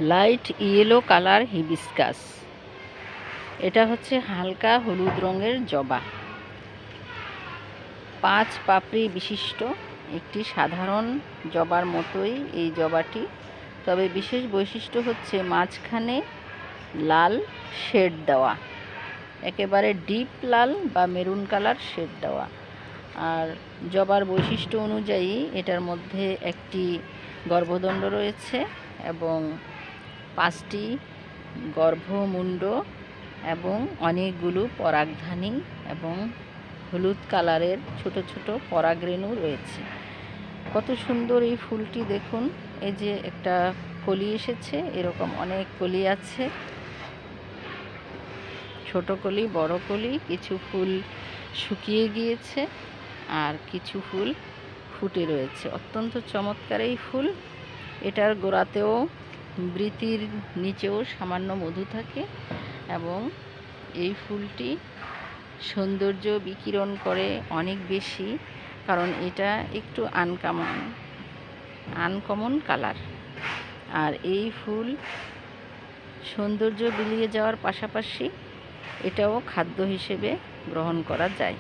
Light yellow colour hibiscus. এটা হচ্ছে হালকা হলুদ রঙের জবা। 5 পাপড়ি বিশিষ্ট একটি সাধারণ জবার মতোই এই জবাটি, তবে বিশেষ বৈশিষ্ট্য হচ্ছে মাঝখানে লাল শেড দেওয়া, একেবারে ডিপ লাল বা মেরুন কালার শেড দেওয়া। আর জবার বৈশিষ্ট্য অনুযায়ী এটার মধ্যে একটি গর্ভদণ্ড রয়েছে এবং 5টি গর্ভমুণ্ড এবং অনেকগুলো পরাগধানী এবং হলুদ কালারের ছোট ছোট পরাগরেণু রয়েছে। কত সুন্দর এই ফুলটি দেখুন। এই যে একটা কলি এসেছে, এরকম অনেক কলি আছে, ছোট কলি, বড় কলি। কিছু ফুল শুকিয়ে গিয়েছে আর কিছু ফুল ফুটে রয়েছে। অত্যন্ত চমৎকার এই ফুল। এটার গোড়াতেও, বৃতির নিচেও সামান্য মধু থাকে এবং এই ফুলটি সৌন্দর্য বিকিরণ করে অনেক বেশি, কারণ এটা একটু আনকমন কালার। আর এই ফুল সৌন্দর্য বিলিয়ে যাওয়ার পাশাপাশি এটাও খাদ্য হিসেবে গ্রহণ করা যায়।